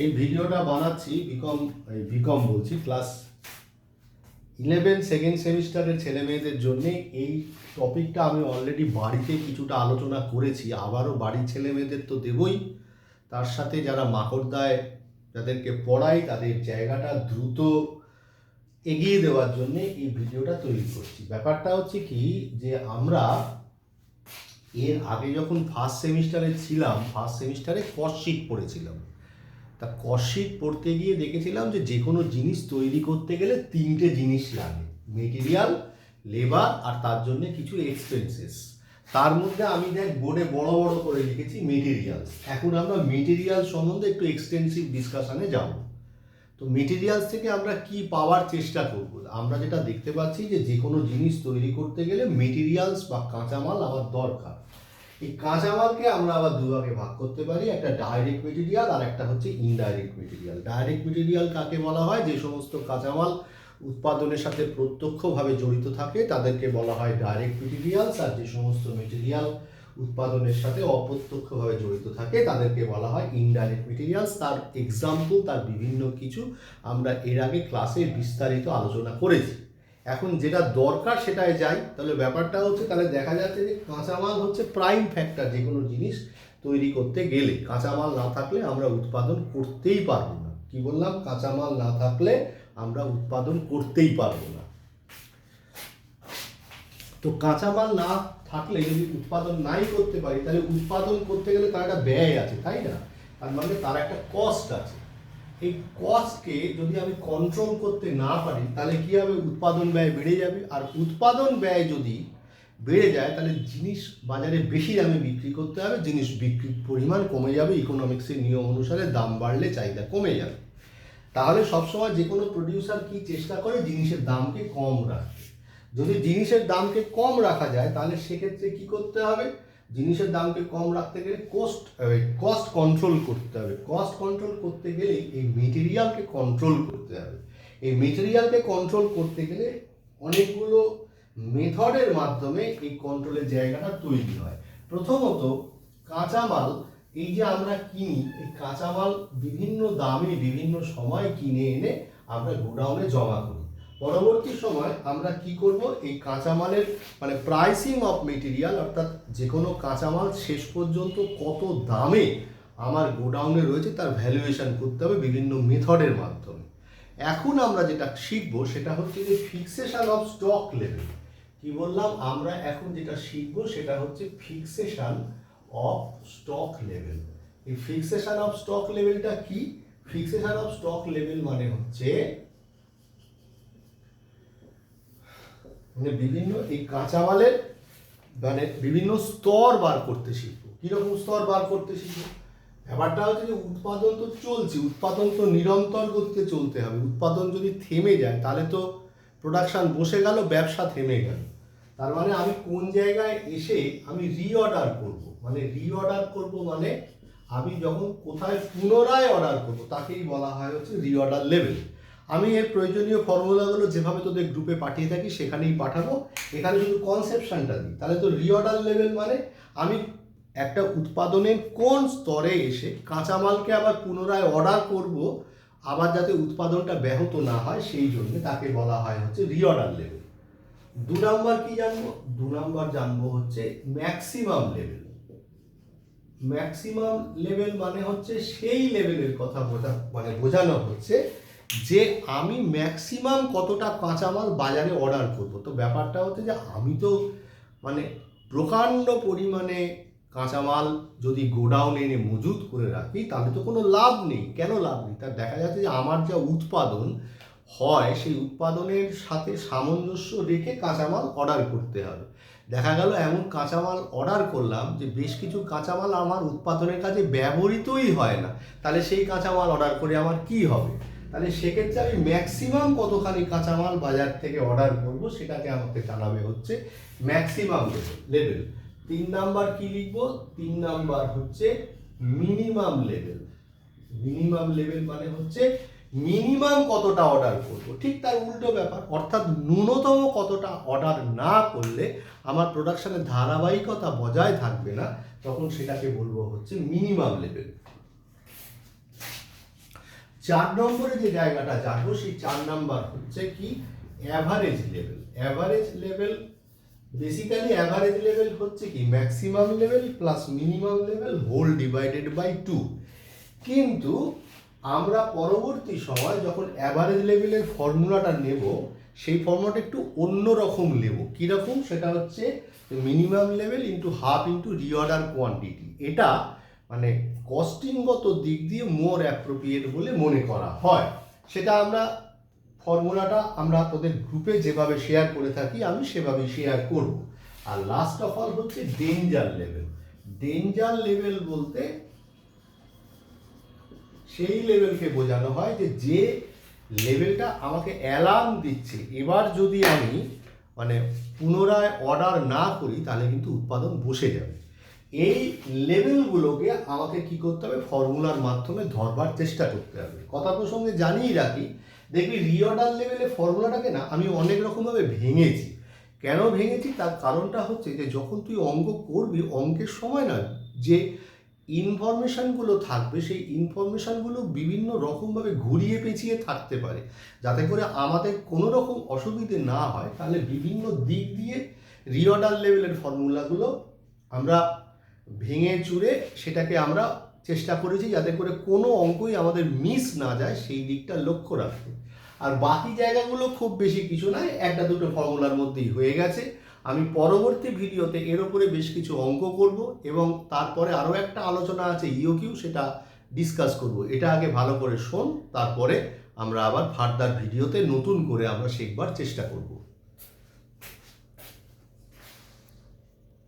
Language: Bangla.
এই ভিডিওটা বানাচ্ছি বিকম বলছি ক্লাস 11 সেকেন্ড সেমিস্টারের ছেলে মেয়েদের জন্য। এই টপিকটা আমি অলরেডি বাড়িতে কিছুটা আলোচনা করেছি, আবারও বাড়ির ছেলে মেয়েদের তো দেবই, তার সাথে যারা মাকড়দায় যাদেরকে পড়াই তাদের জায়গাটা দ্রুত এগিয়ে দেওয়ার জন্য এই ভিডিওটা তৈরি করছি। ব্যাপারটা হচ্ছে কি, যে আমরা এর আগে যখন ফার্স্ট সেমিস্টারে ছিলাম, ফার্স্ট সেমিস্টারে কস্ট শিট পড়েছিলাম। তা কস্ট শিট পড়তে গিয়ে দেখেছিলাম যে কোনো জিনিস তৈরি করতে গেলে তিনটে জিনিস লাগে: মেটেরিয়াল, লেবার আর তার জন্য কিছু এক্সপেন্সেস। তার মধ্যে আমি বোর্ডে বড় বড় করে লিখেছি মেটেরিয়ালস। এখন আমরা মেটেরিয়াল সম্বন্ধে একটু এক্সটেন্সিভ ডিসকাশনে যাব। তো মেটেরিয়ালস থেকে আমরা কি পাওয়ার চেষ্টা করব? আমরা যেটা দেখতে পাচ্ছি যে কোনো জিনিস তৈরি করতে গেলে মেটেরিয়ালস বা কাঁচামাল আমার দরকার। এই কাঁচামালকে আমরা আবার দুভাগে ভাগ করতে পারি, একটা ডাইরেক্ট মেটেরিয়াল আর একটা হচ্ছে ইনডাইরেক্ট মেটেরিয়াল। ডাইরেক্ট মেটেরিয়াল কাকে বলা হয়? যে সমস্ত কাঁচামাল উৎপাদনের সাথে প্রত্যক্ষভাবে জড়িত থাকে তাদেরকে বলা হয় ডাইরেক্ট মেটেরিয়ালস, আর যে সমস্ত মেটেরিয়াল উৎপাদনের সাথে অপ্রত্যক্ষভাবে জড়িত থাকে তাদেরকে বলা হয় ইনডাইরেক্ট মেটেরিয়ালস। তার এক্সাম্পল, তার বিভিন্ন কিছু আমরা এর আগে ক্লাসে বিস্তারিত আলোচনা করেছি। এখন যেটা দরকার সেটাই যাই। তাহলে ব্যাপারটা হচ্ছে, তাহলে দেখা যাচ্ছে যে কাঁচামাল হচ্ছে প্রাইম ফ্যাক্টর যে কোনো জিনিস তৈরি করতে গেলে। কাঁচামাল না থাকলে আমরা উৎপাদন করতেই পারবো না। কি বললাম? কাঁচামাল না থাকলে আমরা উৎপাদন করতেই পারবো না। তো কাঁচামাল না থাকলে যদি উৎপাদন নাই করতে পারি, তাহলে উৎপাদন করতে গেলে তার একটা ব্যয় আছে, তাই না? তার মানে তার একটা কস্ট আছে। এই কস্টকে যদি আমি কন্ট্রোল করতে না পারি তাহলে কী হবে? উৎপাদন ব্যয় বেড়ে যাবে। আর উৎপাদন ব্যয় যদি বেড়ে যায় তাহলে জিনিস বাজারে বেশি দামে বিক্রি করতে হবে, জিনিস বিক্রির পরিমাণ কমে যাবে। ইকোনমিক্সের নিয়ম অনুসারে দাম বাড়লে চাহিদা কমে যাবে। তাহলে সবসময় যে কোনো প্রডিউসার কি চেষ্টা করে? জিনিসের দামকে কম রাখতে। যদি জিনিসের দামকে কম রাখা যায় তাহলে সেক্ষেত্রে কি করতে হবে? জিনিসের দামকে কম রাখতে গেলে কস্ট কন্ট্রোল করতে হবে। কস্ট কন্ট্রোল করতে গেলে এই মেটেরিয়ালকে কন্ট্রোল করতে হবে। এই মেটেরিয়ালকে কন্ট্রোল করতে গেলে অনেকগুলো মেথডের মাধ্যমে এই কন্ট্রোলের জায়গাটা তৈরি হয়। প্রথমত, কাঁচামাল এই যে আমরা কিনি, এই কাঁচামাল বিভিন্ন দামে বিভিন্ন সময় কিনে এনে আমরা গোডাউনে জমা করি। পরবর্তী সময় আমরা কি করব? এই কাঁচামালের মানে প্রাইসিং অফ মেটেরিয়াল, অর্থাৎ যে কোনো কাঁচামাল শেষ পর্যন্ত কত দামে আমার গোডাউনে রয়েছে তার ভ্যালুয়েশন করতে হবে বিভিন্ন মেথডের মাধ্যমে। এখন আমরা যেটা শিখবো সেটা হচ্ছে যে ফিক্সেশন অফ স্টক লেভেল। কি বললাম? আমরা এখন যেটা শিখবো সেটা হচ্ছে ফিক্সেশন অফ স্টক লেভেল। এই ফিক্সেশন অফ স্টক লেভেলটা কি? ফিক্সেশন অফ স্টক লেভেল মানে হচ্ছে বিভিন্ন এই কাঁচামালের মানে বিভিন্ন স্তর বার করতে শিখবো। কিরকম স্তর বার করতে শিখবো? ব্যাপারটা হচ্ছে যে উৎপাদন তো চলছে, উৎপাদন তো নিরন্তর গতিতে চলতে হবে। উৎপাদন যদি থেমে যায় তাহলে তো প্রোডাকশন বসে গেল, ব্যবসা থেমে গেল। তার মানে আমি কোন জায়গায় এসে আমি রিঅর্ডার করব। মানে আমি যখন কোথায় পুনরায় অর্ডার করব তাকেই বলা হয় হচ্ছে রিঅর্ডার লেভেল। আমি এর প্রয়োজনীয় ফর্মুলাগুলো যেভাবে তোদের গ্রুপে পাঠিয়ে থাকি সেখানেই পাঠাবো। এখানে যদি কনসেপশনটা দিই তাহলে তো রিঅর্ডার লেভেল মানে আমি একটা উৎপাদনের কোন স্তরে এসে কাঁচামালকে আবার পুনরায় অর্ডার করব, আবার যাতে উৎপাদনটা ব্যাহত না হয় সেই জন্য তাকে বলা হয় হচ্ছে রিঅর্ডার লেভেল। 2 নাম্বার কি জানবো? 2 নাম্বার জানবো হচ্ছে ম্যাক্সিমাম লেভেল। ম্যাক্সিমাম লেভেল মানে হচ্ছে সেই লেভেলের কথা বোঝানো হচ্ছে যে আমি ম্যাক্সিমাম কতটা কাঁচামাল বাজারে অর্ডার করব। তো ব্যাপারটা হচ্ছে যে আমি তো মানে প্রকাণ্ড পরিমাণে কাঁচামাল যদি গোডাউনে এনে মজুত করে রাখি তাহলে তো কোনো লাভ নেই। কেন লাভ নেই? তার দেখা যাচ্ছে যে আমার যা উৎপাদন হয় সেই উৎপাদনের সাথে সামঞ্জস্য রেখে কাঁচামাল অর্ডার করতে হবে। দেখা গেল এমন কাঁচামাল অর্ডার করলাম যে বেশ কিছু কাঁচামাল আমার উৎপাদনের কাজে ব্যবহৃতই হয় না, তাহলে সেই কাঁচামাল অর্ডার করে আমার কি হবে? তাহলে সেক্ষেত্রে আমি ম্যাক্সিমাম কতখানি কাঁচামাল বাজার থেকে অর্ডার করব সেটাকে আমাকে জানাবে হচ্ছে ম্যাক্সিমাম লেভেল। 3 নাম্বার কি লিখবো? 3 নাম্বার হচ্ছে মিনিমাম লেভেল। মিনিমাম লেভেল মানে হচ্ছে মিনিমাম কতটা অর্ডার করব। ঠিক তার উল্টো ব্যাপার, অর্থাৎ ন্যূনতম কতটা অর্ডার না করলে আমার প্রোডাকশনের ধারাবাহিকতা বজায় থাকবে না, তখন সেটাকে বলবো হচ্ছে মিনিমাম লেভেল। 4 নম্বরে যে জায়গাটা যাবো সেই 4 নাম্বার হচ্ছে কি average level. Average level basically average level হচ্ছে কি maximum level plus minimum level whole divided by 2। কিন্তু আমরা পরবর্তী সময় যখন অ্যাভারেজ লেভেলের ফর্মুলাটা নেব সেই ফর্মুলাটা একটু অন্য রকম নেব। কীরকম? সেটা হচ্ছে minimum level into half into reorder quantity. এটা মানে কস্টিংগত দিক দিয়ে মোর অ্যাপ্রোপ্রিয়েট বলে মনে করা হয়। সেটা আমরা ফর্মুলাটা আমরা তোদের গ্রুপে যেভাবে শেয়ার করে থাকি আমি সেভাবেই শেয়ার করব। আর লাস্ট অফ অল হচ্ছে ডেঞ্জার লেভেল। ডেঞ্জার লেভেল বলতে সেই লেভেলকে বোঝানো হয় যে লেভেলটা আমাকে অ্যালার্ম দিচ্ছে এবার যদি আমি মানে পুনরায় অর্ডার না করি তাহলে কিন্তু উৎপাদন বসে যাবে। এই লেভেলগুলোকে আমাকে কি করতে হবে? ফর্মুলার মাধ্যমে ধরবার চেষ্টা করতে হবে। কথা প্রসঙ্গে জানিয়ে রাখি, দেখবি রিঅর্ডার লেভেলে ফর্মুলাটাকে না আমি অনেক রকমভাবে ভেঙেছি। কেন ভেঙেছি তার কারণটা হচ্ছে যে যখন তুই অঙ্ক করবি অঙ্কের সময় না যে ইনফরমেশানগুলো থাকবে সেই ইনফরমেশানগুলো বিভিন্ন রকমভাবে ঘুরিয়ে পেঁচিয়ে থাকতে পারে। যাতে করে আমাদের কোনো রকম অসুবিধে না হয় তাহলে বিভিন্ন দিক দিয়ে রিঅর্ডার লেভেলের ফর্মুলাগুলো আমরা ভেঙে চুরে সেটাকে আমরা চেষ্টা করেছি যাতে করে কোনো অঙ্কই আমাদের মিস না যায় সেই দিকটা লক্ষ্য রাখতে। আর বাকি জায়গাগুলো খুব বেশি কিছু নয়, একটা দুটো ফর্মুলার মধ্যেই হয়ে গেছে। আমি পরবর্তী ভিডিওতে এর উপরে বেশ কিছু অঙ্ক করব এবং তারপরে আরও একটা আলোচনা আছে ইওকিউ, সেটা ডিসকাস করব। এটা আগে ভালো করে শোন, তারপরে আমরা আবার ফার্দার ভিডিওতে নতুন করে আমরা শিখবার চেষ্টা করব।